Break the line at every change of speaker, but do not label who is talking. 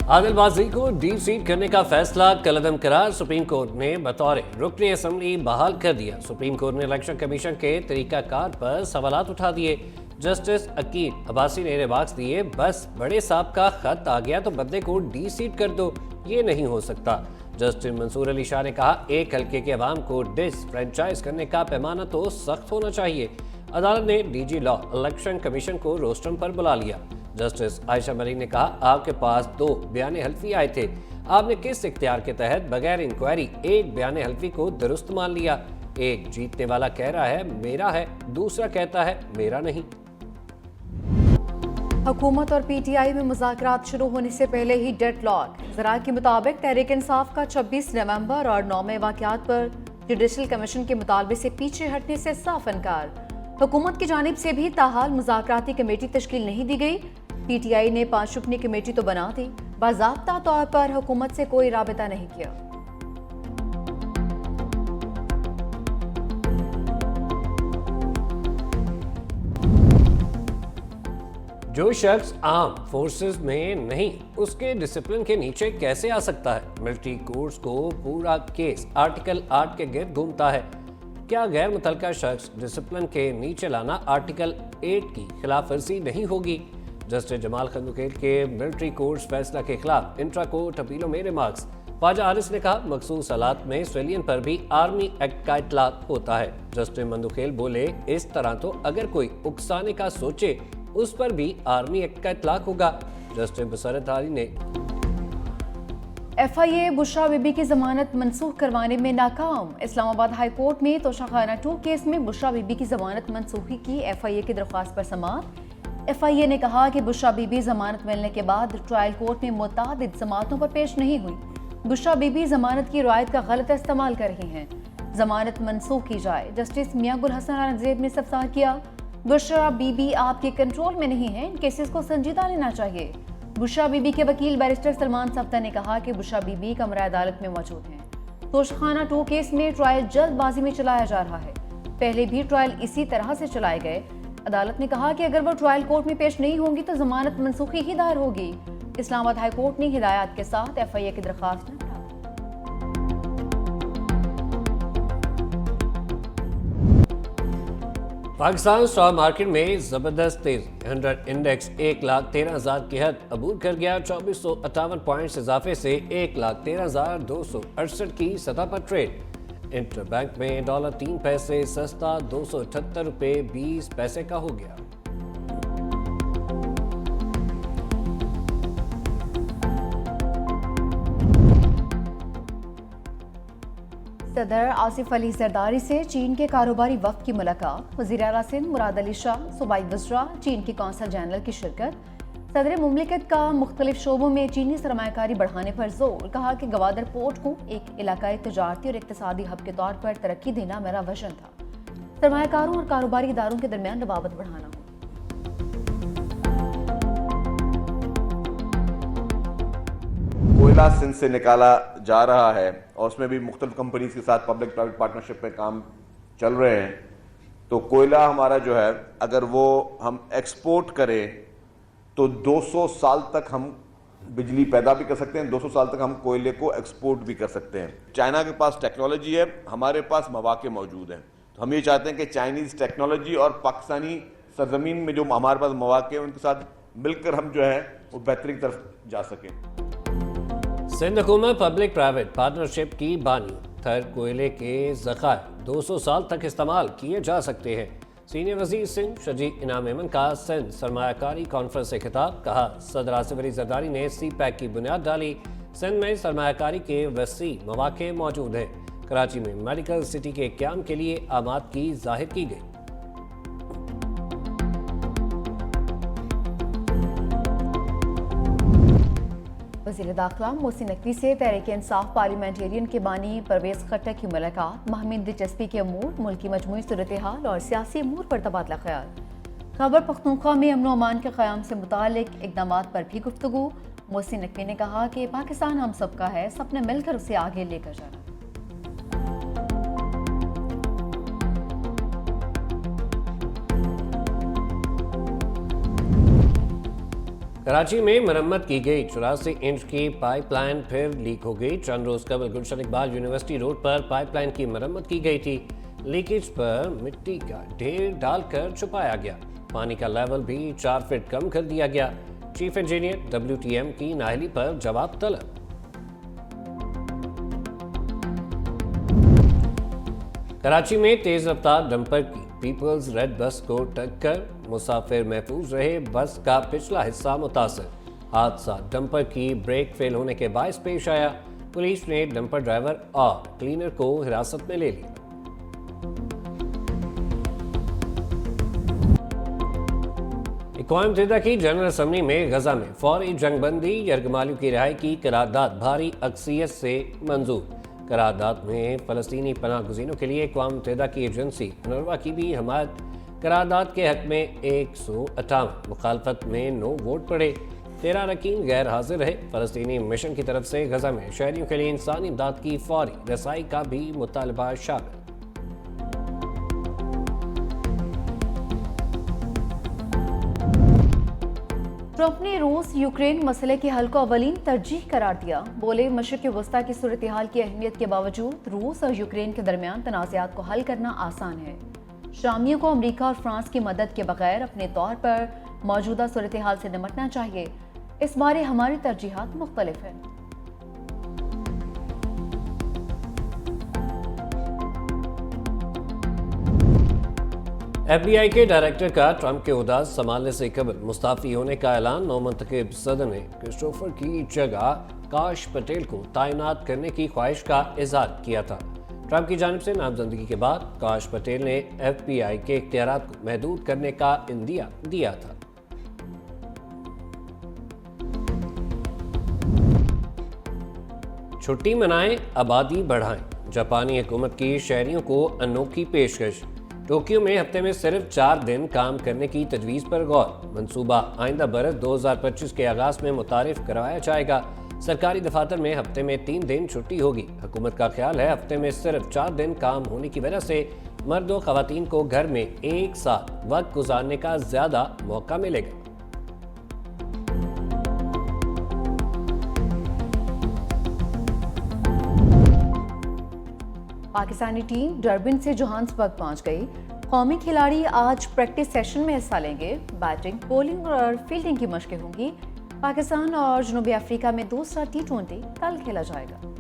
आदिलबाजी को D seat करने का फैसला कलअदम करार सुप्रीम कोर्ट ने बतौर रुकनी असम्बली बहाल कर दिया। सुप्रीम कोर्ट ने इलेक्शन कमीशन के तरीकाकार पर सवालात उठा दिए। जस्टिस अकील अब्बासी ने रिमार्क्स दिए, बस बड़े साहब का खत आ गया तो बंदे को डी सीट कर दो, ये नहीं हो सकता। जस्टिस मंसूर अली शाह ने कहा, एक हल्के के अवाम को डिसफ्रेंचाइज करने का पैमाना तो सख्त होना चाहिए। अदालत ने डीजी लॉ इलेक्शन कमीशन को रोस्टरम पर बुला लिया। जस्टिस आयशा मलिक ने कहा, आपके पास 2 बयान हल्फी आए थे, आपने किस इख्तियार के तहत बगैर इंक्वायरी एक बयान हल्फी को दुरुस्त मान लिया? एक जीतने वाला कह रहा है मेरा है, दूसरा कहता है मेरा नहीं।
हुकूमत और पीटीआई में मुज़ाकरात शुरू होने से पहले ही डेडलॉक। ज़राए के मुताबिक तहरीक इंसाफ का 26 नवंबर और 9 मई वाक़यात पर जुडिशल कमीशन के मुतालबे से पीछे हटने से साफ इनकार। हुकूमत की जानिब से भी ताहाल मुज़ाकराती कमेटी तश्कील नहीं दी गई। पीटीआई ने 5 रुकनी कमेटी तो बना दी, बाज़ाब्ता तौर पर हुकूमत से कोई राबिता नहीं किया।
जो शख्स आर्म फोर्सेस में नहीं, उसके डिसिप्लिन के नीचे कैसे आ सकता है? मिलिट्री कोर्ट्स को पूरा केस आर्टिकल 8 के गिर्द घूमता है। क्या गैर मुतल्लका शख्स डिसिप्लिन के नीचे लाना आर्टिकल 8 की खिलाफ वर्जी नहीं होगी? जस्टिस जमाल खंदुकेल के मिलिट्री कोर्ट्स फैसला के खिलाफ इंट्रा कोर्ट अपीलों में रिमार्क्स। ख्वाजा आरिस ने कहा, मखसूस हालात में सिविलियन पर भी आर्मी एक्ट का इतलाक होता है। जस्टिस मंदुखेल बोले, इस तरह तो अगर कोई उकसाने का सोचे उस पर भी आर्मी एक्ट का इतलाक होगा। जस्टिस बसरत अली ने
FIA बुशरा बीबी की जमानत मनसूख करवाने में नाकाम। इस्लामाबाद हाई कोर्ट में तोशाखाना 2 केस में बुशरा बीबी की जमानत मनसूखी की FIA की दरख्वास्त पर समाअत। FIA ने कहा कि बुशरा बीबी जमानत मिलने के बाद ट्रायल कोर्ट में मुतादिद समाअतों पर पेश नहीं हुई। बुशरा बीबी जमानत की रियायत का गलत इस्तेमाल कर रही हैं, जमानत मनसूख की जाए। जस्टिस मियां गुल हसन औरंगजेब ने इस्तफसार किया, बुशरा बीबी आपके कंट्रोल में नहीं है, इन केसेस को संजीदा लेना चाहिए। बुशरा बीबी के वकील बैरिस्टर सलमान सफ्ता ने कहा कि बुशरा बीबी कमरा अदालत में मौजूद हैं। तोशाखाना 2 केस में ट्रायल जल्दबाजी में चलाया जा रहा है, पहले भी ट्रायल इसी तरह से चलाए गए। अदालत ने कहा कि अगर वो ट्रायल कोर्ट में पेश नहीं होंगी तो जमानत मनसूखी ही दायर होगी। इस्लामाबाद हाई कोर्ट ने हिदायत के साथ FIA की दरख्वास्त निपटा।
पाकिस्तान स्टॉक मार्केट में जबरदस्त तेजी। 100 इंडेक्स 1,13,000 की हद अबूर कर गया। 2458 पॉइंट्स इजाफे से 1,13,268 की सतह पर ट्रेड। इंटर बैंक में डॉलर 3 पैसे सस्ता 278 रुपये 20 पैसे का हो गया।
सदर आसिफ अली जरदारी से चीन के कारोबारी वफ्द की मुलाकात। वज़ीर आला सिंध मुराद अली शाह, सूबाई वज़रा, चीन की कौंसल जनरल की शिरकत। सदर मुमलिकत का मुख्तलिफ शोबों में चीनी सरमायाकारी बढ़ाने पर जोर। कहा कि गवादर पोर्ट को एक इलाकाई तजारती और इक्तिसादी हब के तौर पर तरक्की देना मेरा विजन था। सरमायाकारों और कारोबारी इदारों के दरमियान रवाबत बढ़ाना।
कोयला सिंध से निकाला जा रहा है और उसमें भी मुख्तलिफ कंपनीज के साथ पब्लिक प्राइवेट पार्टनरशिप में काम चल रहे हैं। तो कोयला हमारा जो है, अगर वो हम एक्सपोर्ट करें तो 200 साल तक हम बिजली पैदा भी कर सकते हैं, 200 साल तक हम कोयले को एक्सपोर्ट भी कर सकते हैं। चाइना के पास टेक्नोलॉजी है, हमारे पास मौके मौजूद हैं। तो हम ये चाहते हैं कि चाइनीज़ टेक्नोलॉजी और पाकिस्तानी सरजमीन में जो हमारे पास मौके हैं उनके साथ मिलकर हम जो है वो बेहतरी की तरफ जा सकें।
सिंध हुकूमत पब्लिक प्राइवेट पार्टनरशिप की बानी। थर कोयले के ज़खायर 200 साल तक इस्तेमाल किए जा सकते हैं। सीनियर वजीर सिंध शजी इनाम एमन का सिंध सरमायाकारी कॉन्फ्रेंस से खिताब। कहा, सदर आसिफ अली जरदारी ने CPEC की बुनियाद डाली। सिंध में सरमायाकारी के वसी मौके मौजूद हैं। कराची में मेडिकल सिटी के क़याम के लिए आमाद की जाहिर की गई।
वज़ीर दाखिला मोहसिन नकवी से तहरीक इंसाफ पार्लियामेंटेरियन के बानी परवेज़ खट्टर की मुलाकात। महमीन दिलचस्पी के अमूर, मुल्की मजमूई सूरत हाल और सियासी अमूर पर तबादला ख्याल। खैबर पख्तूनख्वा में अमन अमान के क़याम से मुतालिक इक़दामात पर भी गुफ्तगू। मोहसिन नकवी ने कहा कि पाकिस्तान हम सबका है, सबने मिलकर उसे आगे लेकर जाना।
कराची में मरम्मत की गई 84 इंच की पाइपलाइन फिर लीक हो गई। चंद रोज कबल गुलशन इकबाल यूनिवर्सिटी रोड पर पाइपलाइन की मरम्मत की गई थी। लीकेज पर मिट्टी का ढेर डालकर छुपाया गया। पानी का लेवल भी 4 फीट कम कर दिया गया। चीफ इंजीनियर WTM की नाअहली पर जवाब तलब। कराची में तेज रफ्तार डंपर की पीपल्स रेड बस को टक्कर, मुसाफिर महफूज रहे, बस का पिछला हिस्सा मुतासर। हादसा डंपर की ब्रेक फेल होने के बायस पेश आया। पुलिस ने डंपर ड्राइवर और क्लीनर को हिरासत में ले लिया। अक़वाम मुत्तहिदा की जनरल असम्बली में गजा में फौरी जंगबंदी, यरगमालियों की रिहाई की करारदाद भारी अक्सियत से मंजूर। करारदाद में फ़लस्तीनी पनाह गुज़ीनों के लिए अक़वाम मुत्तहिदा की एजेंसी UNRWA की भी हमायत। करारदाद के हक में 158, मुखालफत में 9 वोट पड़े। 13 अरकान गैर हाजिर रहे। फ़लस्तीनी मिशन की तरफ से गजा में शहरियों के लिए इंसानी इमदाद की फौरी रसाई का भी मुतालबा शामिल।
ट्रंप ने रूस यूक्रेन मसले के हल को अवलीन तरजीह करार दिया। बोले, मशरिक़ वस्ता की सूरत हाल की अहमियत के बावजूद रूस और यूक्रेन के दरमियान तनाज़ात को हल करना आसान है। शामियों को अमरीका और फ्रांस की मदद के बगैर अपने तौर पर मौजूदा सूरत हाल से निपटना चाहिए। इस बारे हमारी तरजीहात मुख्तलिफ हैं।
FBI के डायरेक्टर का ट्रंप के ओहदा संभालने से कबल मुस्ताफी होने का ऐलान। नौमंतखब सदर ने क्रिस्टोफर की जगह काश पटेल को तैनात करने की ख्वाहिश का इजहार किया था। ट्रंप की जानिब से नामजदगी के बाद काश पटेल ने FBI के इख्तियारात को महदूद करने का इंदिया दिया था। छुट्टी मनाएं, आबादी बढ़ाएं। जापानी हुकूमत की शहरियों को अनोखी पेशकश। टोक्यो में हफ्ते में सिर्फ 4 दिन काम करने की तजवीज़ पर गौर। मंसूबा आइंदा बरस 2025 के आगाज में मुतारिफ करवाया जाएगा। सरकारी दफातर में हफ्ते में 3 दिन छुट्टी होगी। हुकूमत का ख्याल है हफ्ते में सिर्फ 4 दिन काम होने की वजह से मर्द और खवातीन को घर में एक साथ वक्त गुजारने का ज्यादा मौका मिलेगा।
पाकिस्तानी टीम डरबन से जोहान्सबर्ग पहुंच गई। कौमी खिलाड़ी आज प्रैक्टिस सेशन में हिस्सा लेंगे। बैटिंग, बॉलिंग और फील्डिंग की मशकें होंगी। पाकिस्तान और जनूबी अफ्रीका में दूसरा T20 कल खेला जाएगा।